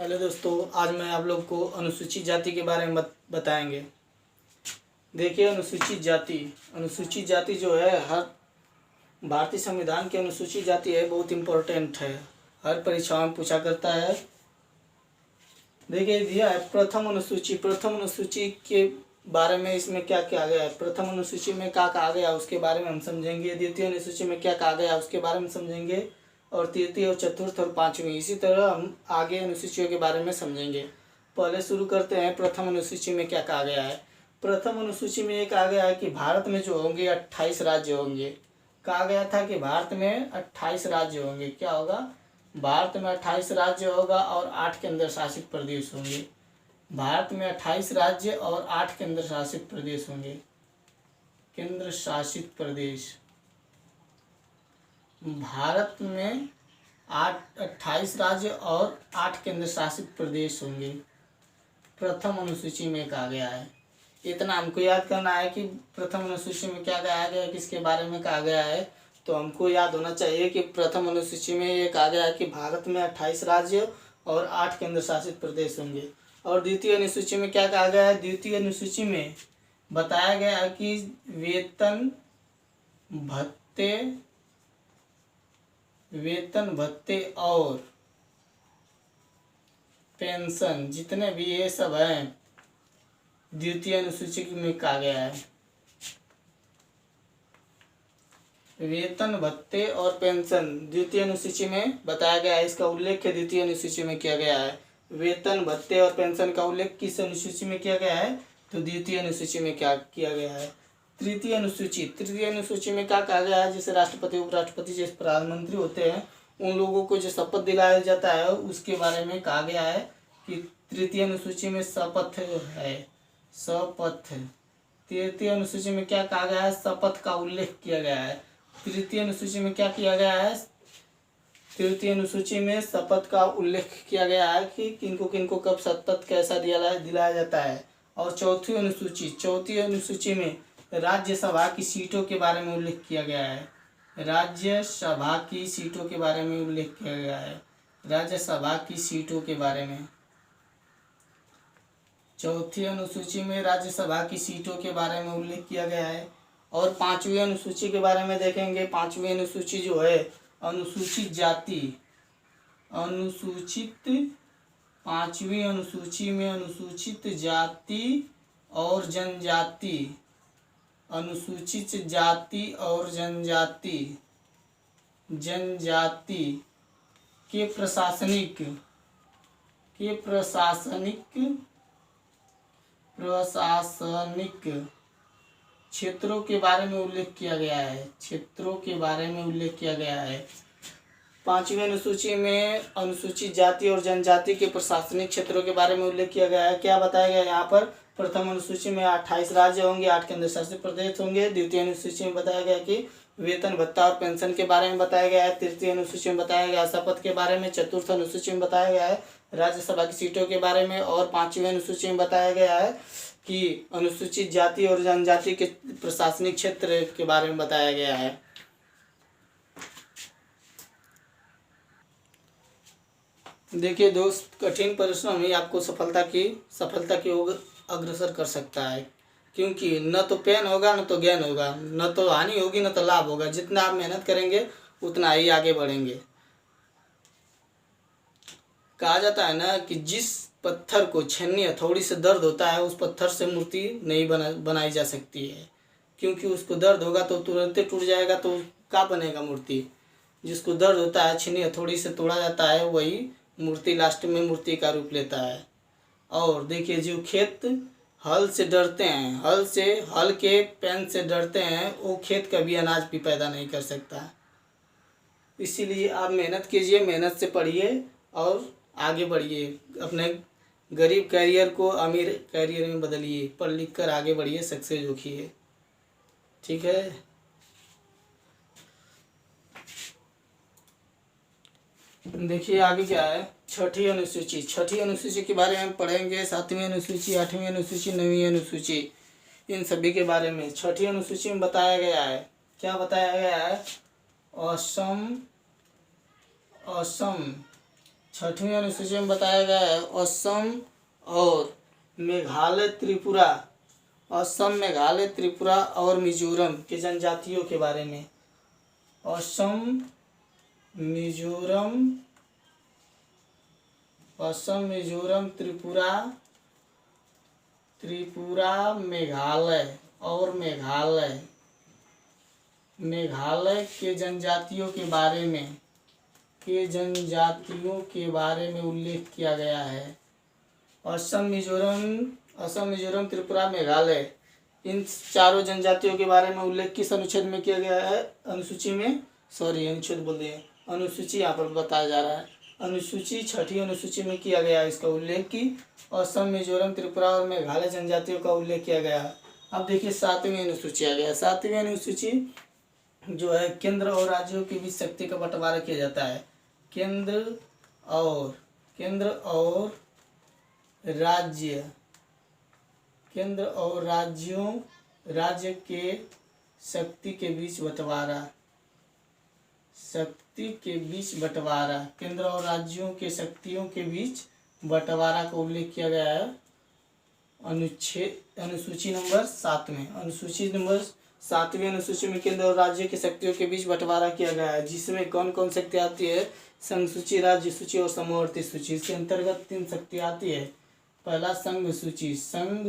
Hello दोस्तों, आज मैं आप लोग को अनुसूचित जाति के बारे में बताएंगे। देखिए, अनुसूचित जाति जो है हर भारतीय संविधान की अनुसूचित जाति है, बहुत इम्पोर्टेंट है, हर परीक्षाओं में पूछा करता है। देखिए दिया है प्रथम अनुसूची के बारे में इसमें क्या क्या आ गया है। प्रथम अनुसूची में क्या कहा गया उसके बारे में हम समझेंगे। द्वितीय अनुसूची में क्या कहा गया उसके बारे में समझेंगे। और तृतीय और चतुर्थ और पांचवी, इसी तरह हम आगे अनुसूचियों के बारे में समझेंगे। पहले शुरू करते हैं प्रथम अनुसूची में क्या कहा गया है। प्रथम अनुसूची में ये कहा गया है कि भारत में जो होंगे 28 राज्य होंगे। कहा गया था कि भारत में 28 राज्य होंगे। क्या होगा? भारत में 28 राज्य होगा और 8 केंद्र शासित प्रदेश होंगे। भारत में 28 राज्य और 8 केंद्र शासित प्रदेश होंगे। केंद्र शासित प्रदेश भारत में 28 राज्य और 8 केंद्र शासित प्रदेश होंगे। प्रथम अनुसूची में कहा गया है। इतना हमको याद करना है कि प्रथम अनुसूची में क्या कहा गया है, किसके बारे में कहा गया है। तो हमको याद होना चाहिए कि प्रथम अनुसूची में ये कहा गया है कि भारत में 28 राज्य और 8 केंद्र शासित प्रदेश होंगे। और द्वितीय अनुसूची में क्या कहा गया है? द्वितीय अनुसूची में बताया गया है कि वेतन भत्ते और पेंशन जितने भी ये सब हैं, द्वितीय अनुसूची में कहा गया है। वेतन भत्ते और पेंशन द्वितीय अनुसूची में बताया गया है। इसका उल्लेख द्वितीय अनुसूची में किया गया है। वेतन भत्ते और पेंशन का उल्लेख किस अनुसूची में किया गया है? तो द्वितीय अनुसूची में क्या किया गया है। तृतीय अनुसूची में क्या कहा गया है? जैसे राष्ट्रपति, उपराष्ट्रपति, जैसे प्रधानमंत्री होते हैं, उन लोगों को जो शपथ दिलाया जाता है उसके बारे में कहा गया है कि तृतीय अनुसूची में शपथ है। शपथ। तृतीय अनुसूची में क्या कहा गया है? शपथ का उल्लेख किया गया है। तृतीय अनुसूची में क्या किया गया है? तृतीय अनुसूची में शपथ का उल्लेख किया गया है कि किनको किनको कब शपथ कैसा दिलाया जाता है। और चौथी अनुसूची में राज्यसभा की सीटों के बारे में उल्लेख किया गया है। राज्यसभा की सीटों के बारे में उल्लेख किया गया है। राज्यसभा की सीटों के बारे में चौथी अनुसूची में राज्यसभा की सीटों के बारे में उल्लेख किया गया है। और पांचवी अनुसूची के बारे में देखेंगे। पांचवी अनुसूची जो है अनुसूचित जाति, पांचवी अनुसूची में अनुसूचित जाति और जनजाति, अनुसूचित जाति और जनजाति के प्रशासनिक क्षेत्रों के बारे में उल्लेख किया गया है। पांचवी अनुसूची में अनुसूचित जाति और जनजाति के प्रशासनिक क्षेत्रों के बारे में उल्लेख किया गया है। क्या बताया गया यहाँ पर? प्रथम अनुसूची में 28 राज्य होंगे, 8 केंद्र शासित प्रदेश होंगे। द्वितीय अनुसूची में बताया गया कि वेतन भत्ता और पेंशन के बारे में बताया गया है। तृतीय अनुसूची में बताया गया शपथ के बारे में। चतुर्थ अनुसूची में बताया गया है राज्यसभा की सीटों के बारे में। और पांचवी अनुसूची में बताया गया है कि अनुसूचित जाति और जनजाति के प्रशासनिक क्षेत्र के बारे में बताया गया है। देखिए दोस्त, कठिन परिश्रम ही आपको सफलता की ओर अग्रसर कर सकता है। क्योंकि न तो पेन होगा न तो ज्ञान होगा, न तो हानि होगी न तो लाभ होगा। जितना आप मेहनत करेंगे उतना ही आगे बढ़ेंगे। कहा जाता है ना कि जिस पत्थर को छन्नी हथौड़ी से दर्द होता है उस पत्थर से मूर्ति नहीं बनाई जा सकती है। क्योंकि उसको दर्द होगा तो तुरंत टूट जाएगा, तो क्या बनेगा मूर्ति। जिसको दर्द होता है, छन्नी हथौड़ी से तोड़ा जाता है, वही मूर्ति लास्ट में मूर्ति का रूप लेता है। और देखिए, जो खेत हल से डरते हैं, हल के पैन से डरते हैं, वो खेत कभी अनाज भी पैदा नहीं कर सकता। इसीलिए आप मेहनत कीजिए, मेहनत से पढ़िए और आगे बढ़िए। अपने गरीब कैरियर को अमीर कैरियर में बदलिए। पढ़ लिख कर आगे बढ़िए, सक्सेस होखिए। ठीक है। देखिए आगे क्या है। छठी अनुसूची के बारे में पढ़ेंगे। सातवीं अनुसूची, आठवीं अनुसूची, नवीं अनुसूची, इन सभी के बारे में। छठी अनुसूची में बताया गया है, क्या बताया गया है? असम छठवीं अनुसूची में बताया गया है असम और मेघालय त्रिपुरा, असम मेघालय त्रिपुरा और मिजोरम के जनजातियों के बारे में। असम मिजोरम, असम मिजोरम त्रिपुरा, त्रिपुरा मेघालय और मेघालय, मेघालय के जनजातियों के बारे में, के जनजातियों के बारे में उल्लेख किया गया है। असम मिजोरम त्रिपुरा मेघालय, इन चारों जनजातियों के बारे में उल्लेख किस अनुच्छेद में किया गया है? अनुसूची में, सॉरी अनुच्छेद बोल दिए, अनुसूची यहाँ पर बताया जा रहा है। अनुसूची छठी अनुसूची में किया गया है इसका उल्लेख की असम मिजोरम त्रिपुरा और मेघालय जनजातियों का उल्लेख किया गया है। अब देखिए सातवीं अनुसूची आ गया। सातवीं अनुसूची जो है केंद्र और राज्यों के बीच शक्ति का बंटवारा किया जाता है। केंद्र और राज्य, केंद्र और राज्य के शक्ति के बीच बंटवारा, शक्ति के बीच बंटवारा, केंद्र और राज्यों के शक्तियों के बीच बंटवारा का उल्लेख किया गया है अनुसूची नंबर 7 में। अनुसूची नंबर 7वीं अनुसूची में केंद्र और राज्य की शक्तियों के बीच बंटवारा किया गया है, जिसमें कौन कौन शक्ति आती है? संघ सूची, राज्य सूची और समवर्ती सूची। इसके अंतर्गत 3 शक्ति आती है। पहला संघ सूची, संघ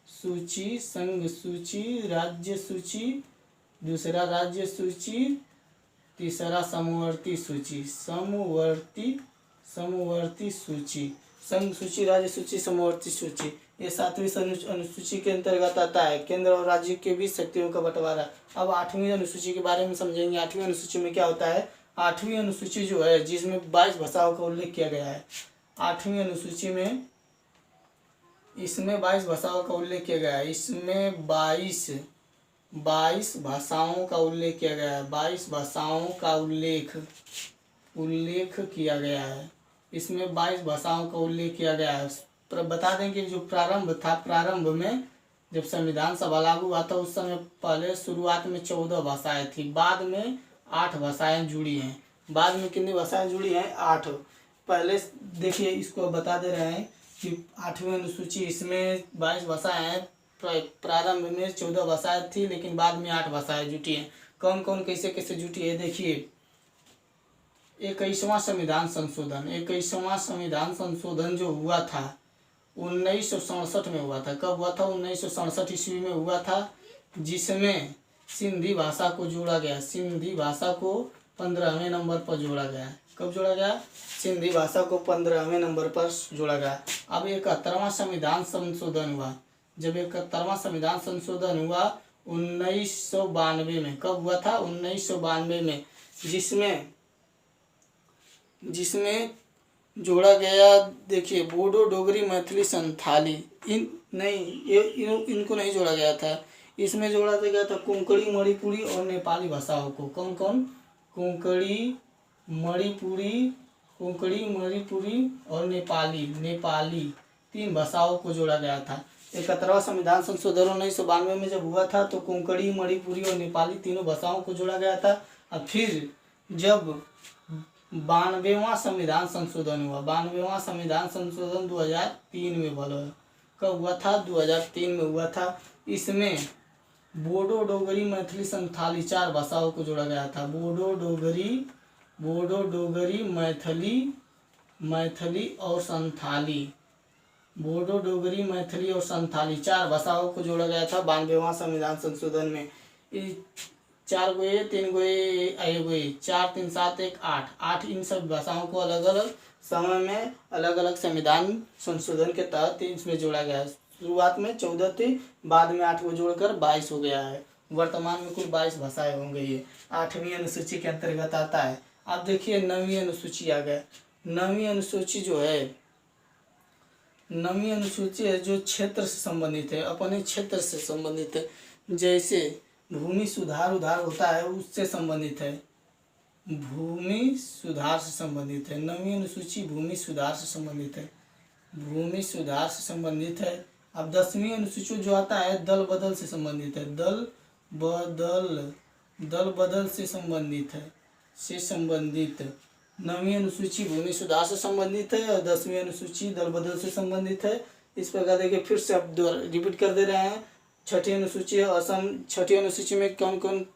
सूची, राज्य सूची, दूसरा राज्य सूची, तीसरा समवर्ती सूची, समवर्ती सूची। संघ सूची, राज्य सूची, समवर्ती सूची, ये 7वीं अनुसूची के अंतर्गत आता है। केंद्र और राज्य के बीच शक्तियों का बंटवारा। अब 8वीं अनुसूची के बारे में समझेंगे। 8वीं अनुसूची में क्या होता है? 8वीं अनुसूची जो है जिसमें 22 भाषाओं का उल्लेख किया गया है। 8वीं अनुसूची में इसमें 22 भाषाओं का उल्लेख किया गया है। इसमें 22 भाषाओं का उल्लेख किया गया है। 22 भाषाओं का उल्लेख किया गया है। इसमें 22 भाषाओं का उल्लेख किया गया है। बता दें कि जो प्रारंभ था, प्रारंभ में जब संविधान सभा लागू हुआ था उस समय पहले शुरुआत में 14 भाषाएं थी, बाद में 8 भाषाएं जुड़ी हैं। बाद में कितनी भाषाएं जुड़ी हैं? 8। पहले देखिए इसको बता दे रहे हैं कि 8वीं अनुसूची इसमें 22 भाषाएं हैं। प्रारंभ में 14 भाषाएं थी लेकिन बाद में 8 भाषाएं जुटी हैं। कौन कौन कैसे कैसे जुटी है देखिए। 21वां संविधान संशोधन, 21वां संविधान संशोधन जो हुआ था 1967 में हुआ था। कब हुआ था? 1967 ईस्वी में हुआ था, जिसमें सिंधी भाषा को जोड़ा गया। सिंधी भाषा को 15वें नंबर पर जोड़ा गया। कब जोड़ा गया? सिंधी भाषा को 15वें नंबर पर जोड़ा गया। अब 71वां संविधान संशोधन हुआ। जब 71वां संविधान संशोधन हुआ 1992 में। कब हुआ था? 1992 में, जिसमें जोड़ा गया। देखिए बोडो, डोगरी, मैथिली, संथाली, इनको नहीं जोड़ा गया था। इसमें जोड़ा गया था कोंकणी, मणिपुरी और नेपाली भाषाओं को। कौन कौन? कोंकणी, मणिपुरी और नेपाली 3 भाषाओं को जोड़ा गया था। 71वां संविधान संशोधन 1992 में जब हुआ था तो कोंकणी, मणिपुरी और नेपाली तीनों भाषाओं को जोड़ा गया था। अब फिर जब 92वां संविधान संशोधन हुआ, 92वां संविधान संशोधन 2003 में हुआ। कब हुआ था? 2003 में हुआ था। इसमें बोडो, डोगरी, मैथिली, संथाली 4 भाषाओं को जोड़ा गया था। बोडो, डोगरी, मैथिली और संथाली। बोडो, डोगरी, मैथिली और संथाली 4 भाषाओं को जोड़ा गया था 92वां संविधान संशोधन में। 4 गोए 3 गोए 4 3 7 1 8 इन सब भाषाओं को अलग अलग समय में अलग अलग संविधान संशोधन के तहत इसमें जोड़ा गया है। शुरुआत में 14 थी, बाद में 8 को जोड़कर 22 हो गया है। वर्तमान में कुल 22 भाषाएं हो गई है। 8वीं अनुसूची के अंतर्गत आता है। अब देखिए 9वीं अनुसूची आ गया। 9वीं अनुसूची जो है, 9वीं अनुसूची है जो क्षेत्र से संबंधित है, अपने क्षेत्र से संबंधित है। जैसे भूमि सुधार उधार होता है उससे संबंधित है। भूमि सुधार से संबंधित है। 9वीं अनुसूची भूमि सुधार से संबंधित है। भूमि सुधार से संबंधित है। अब 10वीं अनुसूची जो आता है दल बदल से संबंधित है। दल बदल से संबंधित है। 9वीं अनुसूची भूमि सुधार से संबंधित है और 10वीं अनुसूची दल बदल से संबंधित है। इस प्रकार देखिए फिर से अब रिपीट कर दे रहे हैं। छठी अनुसूची है असम। छठी अनुसूची में कौन कौन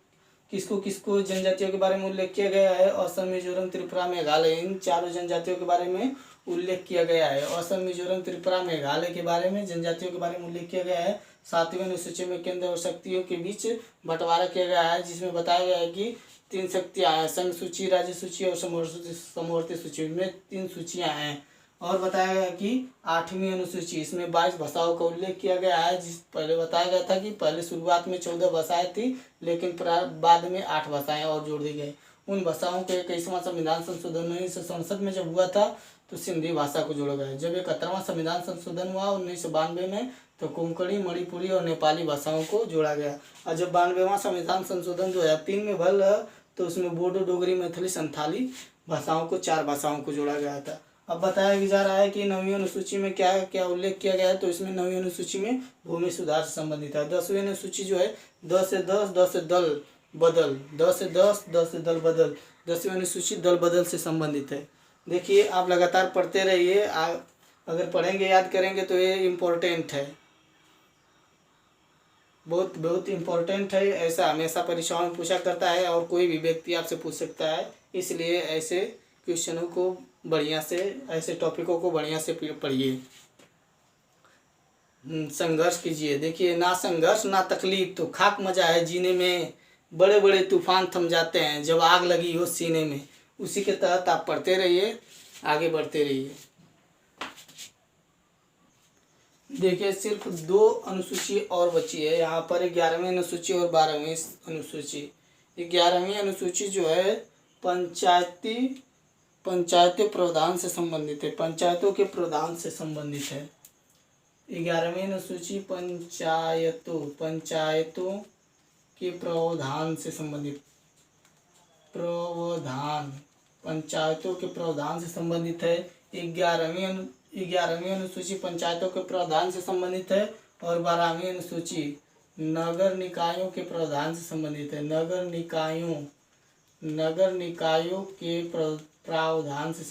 किसको किसको जनजातियों के बारे में उल्लेख किया गया है? असम, मिजोरम, त्रिपुरा, मेघालय, इन चारों जनजातियों के बारे में उल्लेख किया गया है। असम, मिजोरम, त्रिपुरा, मेघालय के बारे में जनजातियों के बारे में उल्लेख किया गया है। 7वीं अनुसूची में केंद्र और शक्तियों के बीच बंटवारा किया गया है, जिसमें बताया गया है कि 3 शक्तियाँ हैं, संघ सूची, राज्य सूची और समवर्ती सूची में 3 सूचियाँ हैं। और बताया गया कि 8वीं अनुसूची, इसमें 22 भाषाओं का उल्लेख किया गया है। जिस पहले बताया गया था कि पहले शुरुआत में 14 भाषाएं थी, लेकिन बाद में 8 भाषाएं और जोड़ दी गई। उन भाषाओं के 21वां संविधान संशोधन 1967 में जब हुआ था तो सिंधी भाषा को जोड़ा गया। जब 71वां संविधान संशोधन हुआ 1992 में तो कोंकणी, मणिपुरी और नेपाली भाषाओं को जोड़ा गया। और जब 92वां संविधान संशोधन 2003 में भल तो उसमें बोडो, डोगरी, मैथिली, संथाली भाषाओं को 4 भाषाओं को जोड़ा गया था। अब बताया जा रहा है कि 9वीं अनुसूची में क्या क्या उल्लेख किया गया है। तो इसमें 9वीं अनुसूची में भूमि सुधार से संबंधित है। 10वीं अनुसूची जो है 10 से 10, 10 से दल बदल, 10 से 10, 10 से दल बदल, 10वीं अनुसूची दल बदल से संबंधित है। देखिए आप लगातार पढ़ते रहिए, अगर पढ़ेंगे याद करेंगे तो ये इम्पोर्टेंट है, बहुत बहुत इम्पोर्टेंट है। ऐसा हमेशा परीक्षाओं में पूछा करता है और कोई भी व्यक्ति आपसे पूछ सकता है। इसलिए ऐसे क्वेश्चनों को बढ़िया से, ऐसे टॉपिकों को बढ़िया से पढ़िए, संघर्ष कीजिए। देखिए, ना संघर्ष ना तकलीफ तो खाक मजा है जीने में, बड़े बड़े तूफान थम जाते हैं जब आग लगी हो सीने में। उसी के तहत आप पढ़ते रहिए, आगे बढ़ते रहिए। देखिए सिर्फ 2 अनुसूची और बची है यहाँ पर, 11वीं अनुसूची और 12वीं अनुसूची। 11वीं अनुसूची जो है पंचायती प्रावधान से संबंधित है, पंचायतों के प्रावधान से संबंधित है। 11वीं अनुसूची पंचायतों के प्रावधान से संबंधित, पंचायतों के प्रावधान से संबंधित है। 11वीं अनुसूची पंचायतों के प्रावधान से संबंधित है और 12वीं अनुसूची नगर निकायों के प्रावधान से संबंधित है। नगर निकायों के प्रावधान से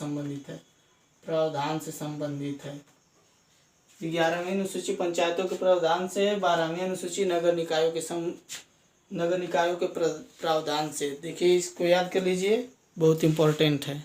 संबंधित है। 11वीं अनुसूची पंचायतों के प्रावधान से, 12वीं अनुसूची नगर निकायों के प्रावधान से। देखिए इसको याद कर लीजिए, बहुत इम्पोर्टेंट है।